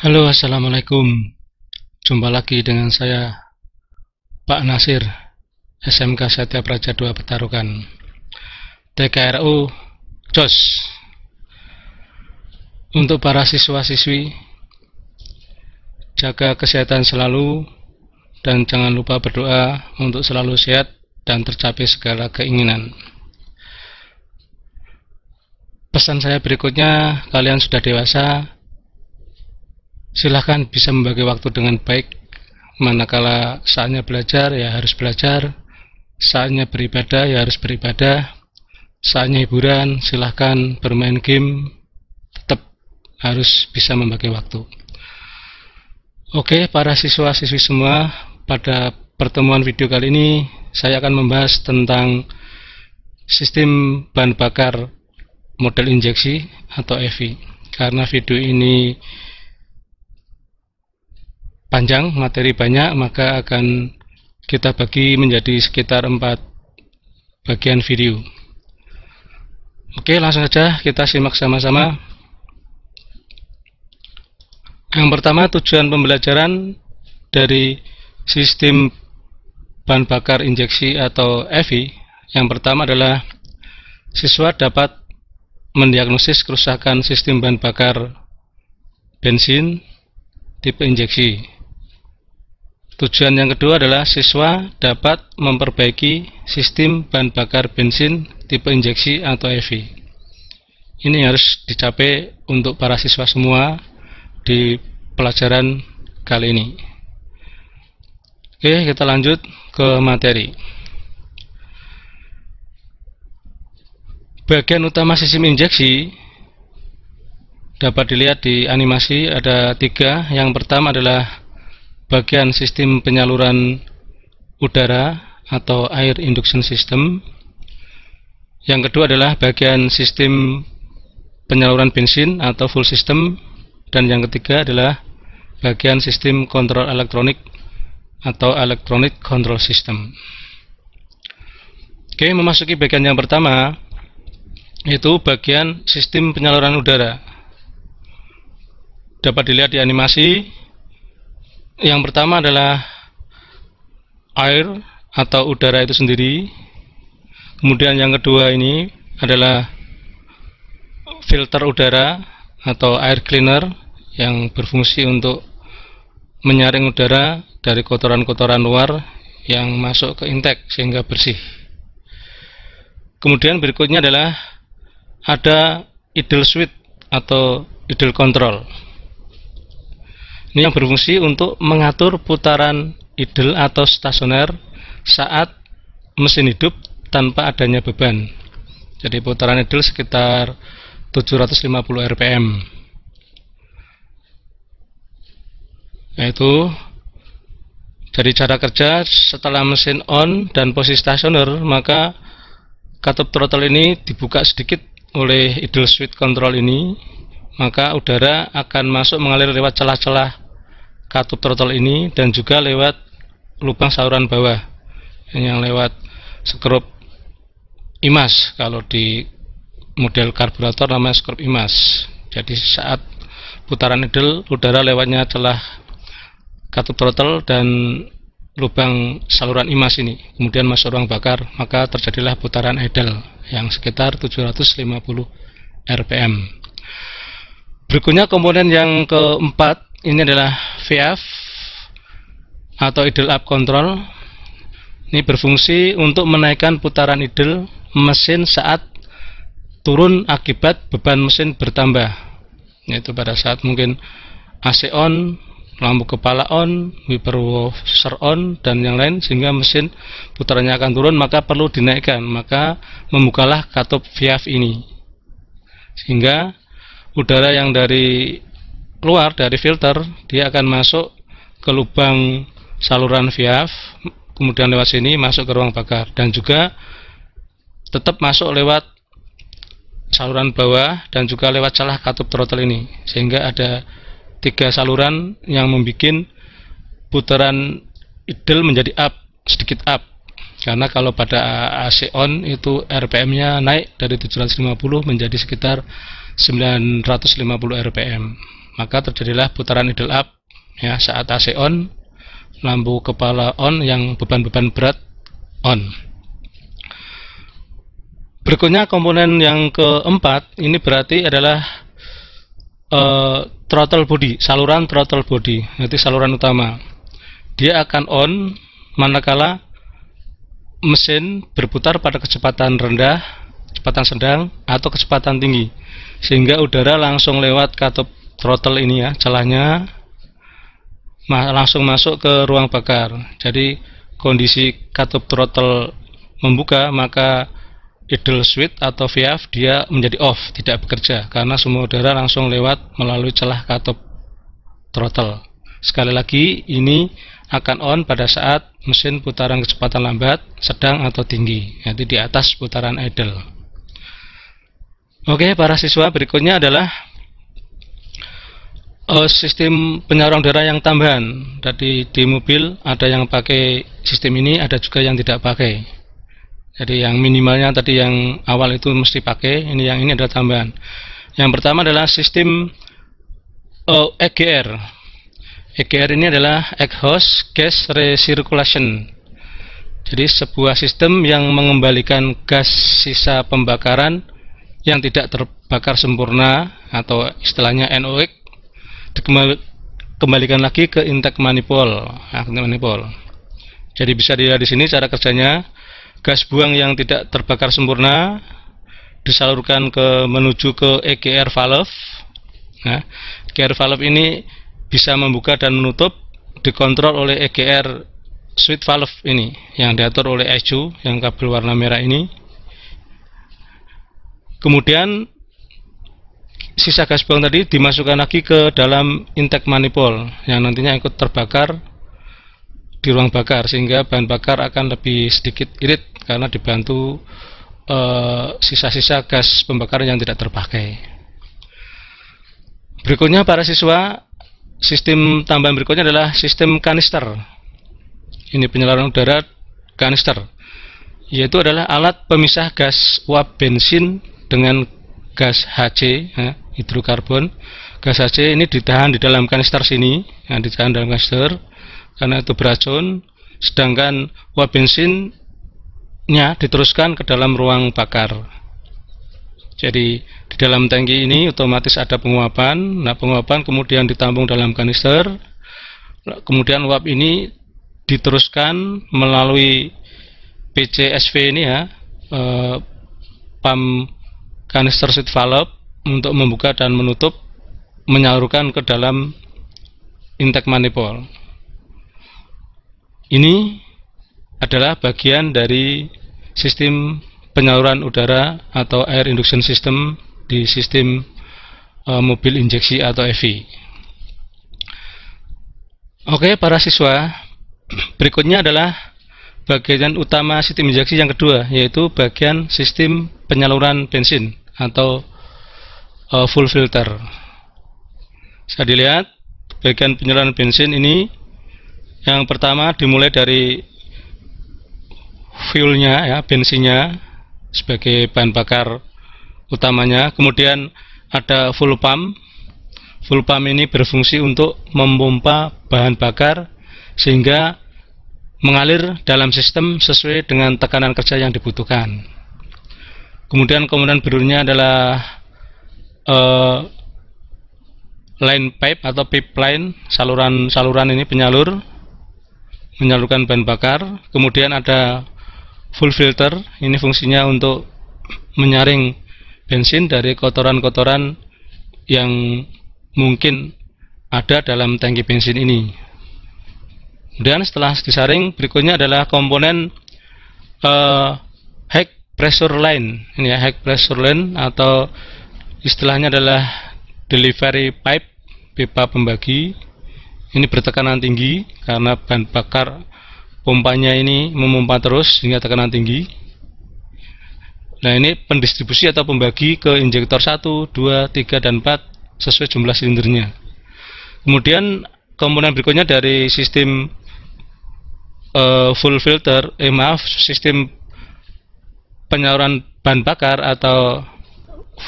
Halo, assalamualaikum. Jumpa lagi dengan saya, Pak Nasir, SMK Satya Praja 2 Petarukan. TKRU JOS. Untuk para siswa-siswi, jaga kesehatan selalu dan jangan lupa berdoa untuk selalu sehat dan tercapai segala keinginan. Pesan saya berikutnya, kalian sudah dewasa, silahkan bisa membagi waktu dengan baik. Manakala saatnya belajar, ya harus belajar. Saatnya beribadah, ya harus beribadah. Saatnya hiburan, silahkan bermain game. Tetap harus bisa membagi waktu. Oke, para siswa-siswi semua, pada pertemuan video kali ini saya akan membahas tentang sistem bahan bakar model injeksi atau EV. Karena video ini panjang, materi banyak, maka akan kita bagi menjadi sekitar 4 bagian video. Oke, langsung saja kita simak sama-sama. Yang pertama, tujuan pembelajaran dari sistem bahan bakar injeksi atau EV. Yang pertama adalah siswa dapat mendiagnosis kerusakan sistem bahan bakar bensin tipe injeksi. Tujuan yang kedua adalah siswa dapat memperbaiki sistem bahan bakar bensin tipe injeksi atau EV. Ini harus dicapai untuk para siswa semua di pelajaran kali ini. Oke, kita lanjut ke materi. Bagian utama sistem injeksi dapat dilihat di animasi, ada 3. Yang pertama adalah bagian sistem penyaluran udara atau air induction system. Yang kedua adalah bagian sistem penyaluran bensin atau full system. Dan yang ketiga adalah bagian sistem kontrol elektronik atau electronic control system. Oke, memasuki bagian yang pertama, yaitu bagian sistem penyaluran udara. Dapat dilihat di animasi. Yang pertama adalah air atau udara itu sendiri. Kemudian yang kedua ini adalah filter udara atau air cleaner yang berfungsi untuk menyaring udara dari kotoran-kotoran luar yang masuk ke intake sehingga bersih. Kemudian berikutnya adalah ada idle switch atau idle control. Ini yang berfungsi untuk mengatur putaran idle atau stasioner saat mesin hidup tanpa adanya beban. Jadi putaran idle sekitar 750 rpm. Yaitu dari cara kerja, setelah mesin on dan posisi stasioner, maka katup throttle ini dibuka sedikit oleh idle switch control ini, maka udara akan masuk mengalir lewat celah-celah katup throttle ini dan juga lewat lubang saluran bawah yang lewat skrup imas. Kalau di model karburator namanya skrup imas. Jadi saat putaran idle, udara lewatnya celah katup throttle dan lubang saluran imas ini kemudian masuk ruang bakar, maka terjadilah putaran idle yang sekitar 750 rpm. Berikutnya komponen yang keempat, ini adalah VF atau idle up control. Ini berfungsi untuk menaikkan putaran idle mesin saat turun akibat beban mesin bertambah, yaitu pada saat mungkin AC on, lampu kepala on, wiper washer on, dan yang lain, sehingga mesin putarannya akan turun, maka perlu dinaikkan. Maka membukalah katup VF ini, sehingga udara yang dari keluar dari filter dia akan masuk ke lubang saluran VF, kemudian lewat sini masuk ke ruang bakar, dan juga tetap masuk lewat saluran bawah dan juga lewat celah katup throttle ini, sehingga ada 3 saluran yang membuat putaran idle menjadi up, sedikit up. Karena kalau pada AC on itu RPM-nya naik dari 750 menjadi sekitar 950 RPM. maka terjadilah putaran idle up ya saat AC on, lampu kepala on, yang beban-beban berat on. Berikutnya komponen yang keempat ini berarti adalah throttle body, saluran throttle body, yaitu saluran utama. Dia akan on manakala mesin berputar pada kecepatan rendah, kecepatan sedang, atau kecepatan tinggi, sehingga udara langsung lewat katup throttle ini ya, celahnya langsung masuk ke ruang bakar. Jadi kondisi katup throttle membuka, maka idle switch atau VF dia menjadi off, tidak bekerja, karena semua udara langsung lewat melalui celah katup throttle. Sekali lagi, ini akan on pada saat mesin putaran kecepatan lambat, sedang, atau tinggi, yaitu di atas putaran idle. Oke, para siswa, berikutnya adalah sistem penyaluran udara yang tambahan. Jadi di mobil ada yang pakai sistem ini, ada juga yang tidak pakai. Jadi yang minimalnya tadi yang awal itu mesti pakai, yang ini adalah tambahan. Yang pertama adalah sistem EGR. EGR ini adalah exhaust gas recirculation. Jadi sebuah sistem yang mengembalikan gas sisa pembakaran yang tidak terbakar sempurna, atau istilahnya NOx, dikembalikan lagi ke intake manifold. Jadi bisa dilihat di sini cara kerjanya. Gas buang yang tidak terbakar sempurna disalurkan menuju ke EGR valve. Nah, EGR valve ini bisa membuka dan menutup, dikontrol oleh EGR switch valve ini yang diatur oleh ECU yang kabel warna merah ini. Kemudian sisa gas buang tadi dimasukkan lagi ke dalam intake manifold yang nantinya ikut terbakar di ruang bakar, sehingga bahan bakar akan lebih sedikit irit karena dibantu sisa-sisa gas pembakaran yang tidak terpakai. Berikutnya para siswa, sistem tambahan berikutnya adalah sistem kanister. Ini penyaluran udara kanister, yaitu adalah alat pemisah gas uap bensin dengan gas HC, hidrokarbon. Gas HC ini ditahan di dalam kanister sini, ditahan dalam kanister karena itu beracun, sedangkan uap bensinnya diteruskan ke dalam ruang bakar. Jadi di dalam tangki ini otomatis ada penguapan. Nah, penguapan kemudian ditampung dalam kanister, kemudian uap ini diteruskan melalui PCSV ini ya, pump kanister switch valve, untuk membuka dan menutup, menyalurkan ke dalam intake manifold. Ini adalah bagian dari sistem penyaluran udara atau air induction system di sistem mobil injeksi atau EV. Oke, para siswa, berikutnya adalah bagian utama sistem injeksi yang kedua, yaitu bagian sistem penyaluran bensin atau full filter. Bisa dilihat bagian penyaluran bensin ini. Yang pertama dimulai dari fuelnya ya, bensinnya sebagai bahan bakar utamanya. Kemudian ada full pump. Full pump ini berfungsi untuk memompa bahan bakar sehingga mengalir dalam sistem sesuai dengan tekanan kerja yang dibutuhkan. Kemudian komponen berikutnya adalah line pipe atau pipeline, saluran ini menyalurkan bahan bakar. Kemudian ada full filter, ini fungsinya untuk menyaring bensin dari kotoran-kotoran yang mungkin ada dalam tangki bensin ini. Kemudian setelah disaring, berikutnya adalah komponen high pressure line. Ini ya, high pressure line atau istilahnya adalah delivery pipe, pipa pembagi. Ini bertekanan tinggi karena bahan bakar pompanya ini memompa terus hingga tekanan tinggi. Nah, ini pendistribusi atau pembagi ke injektor 1, 2, 3, dan 4 sesuai jumlah silindernya. Kemudian komponen berikutnya dari sistem full filter, sistem penyaluran bahan bakar atau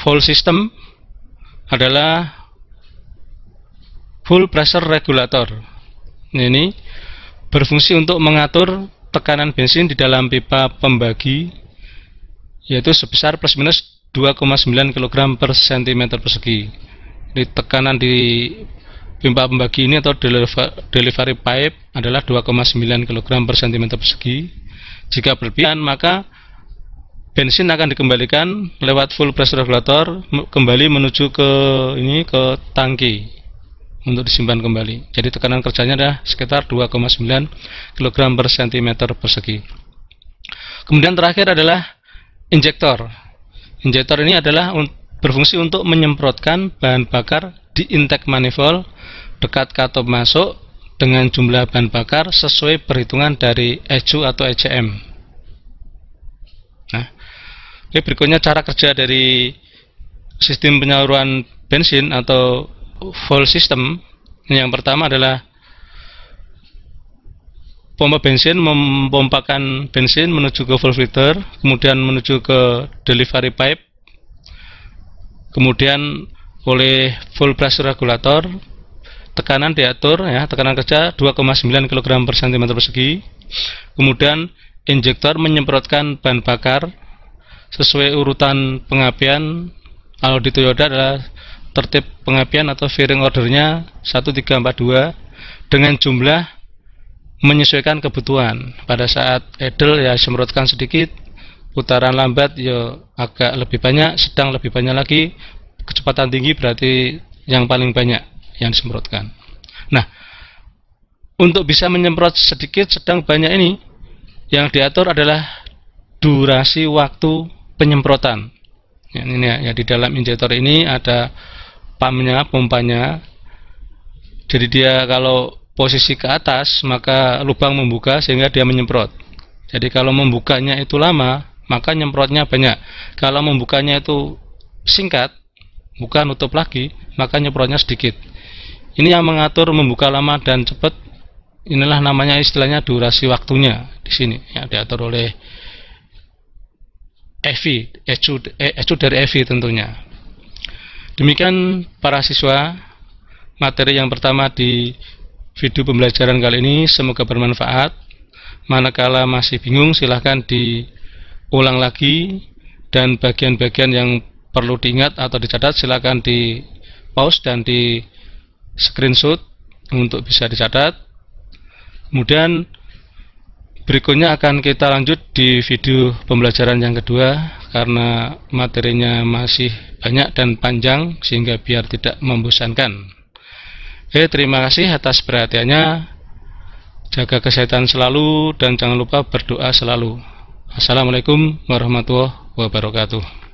full system adalah full pressure regulator. Ini berfungsi untuk mengatur tekanan bensin di dalam pipa pembagi, yaitu sebesar plus minus 2,9 kg per cm persegi. Jadi tekanan di pipa pembagi ini atau delivery pipe adalah 2,9 kg per cm persegi. Jika berlebihan, maka bensin akan dikembalikan lewat full pressure regulator kembali menuju ke tangki untuk disimpan kembali. Jadi tekanan kerjanya adalah sekitar 2,9 kg per cm persegi. Kemudian terakhir adalah injektor. Injektor ini adalah berfungsi untuk menyemprotkan bahan bakar di intake manifold dekat katup masuk dengan jumlah bahan bakar sesuai perhitungan dari ECU atau ECM. Nah, berikutnya cara kerja dari sistem penyaluran bensin atau full system. Yang pertama adalah pompa bensin memompakan bensin menuju ke full filter, kemudian menuju ke delivery pipe, kemudian oleh full pressure regulator tekanan diatur ya, tekanan kerja 2,9 kg per cm persegi. Kemudian injektor menyemprotkan bahan bakar sesuai urutan pengapian. Kalau di Toyota adalah tertib pengapian atau firing ordernya 1342 dengan jumlah menyesuaikan kebutuhan. Pada saat idle ya semprotkan sedikit, putaran lambat ya agak lebih banyak, sedang lebih banyak lagi, kecepatan tinggi berarti yang paling banyak yang disemprotkan. Nah, untuk bisa menyemprot sedikit, sedang, banyak ini yang diatur adalah durasi waktu penyemprotan. Ini ya, di dalam injektor ini ada pompanya. Jadi dia kalau posisi ke atas maka lubang membuka sehingga dia menyemprot. Jadi kalau membukanya itu lama maka nyemprotnya banyak. Kalau membukanya itu singkat, buka nutup lagi, maka nyemprotnya sedikit. Ini yang mengatur membuka lama dan cepat. Inilah namanya istilahnya durasi waktunya di sini ya, diatur oleh ECU dari EV tentunya. Demikian para siswa, materi yang pertama di video pembelajaran kali ini semoga bermanfaat. Manakala masih bingung silahkan diulang lagi, dan bagian-bagian yang perlu diingat atau dicatat silahkan di pause dan di screenshot untuk bisa dicatat. Kemudian berikutnya akan kita lanjut di video pembelajaran yang kedua karena materinya masih banyak dan panjang sehingga biar tidak membosankan. Oke, terima kasih atas perhatiannya. Jaga kesehatan selalu dan jangan lupa berdoa selalu. Assalamualaikum warahmatullahi wabarakatuh.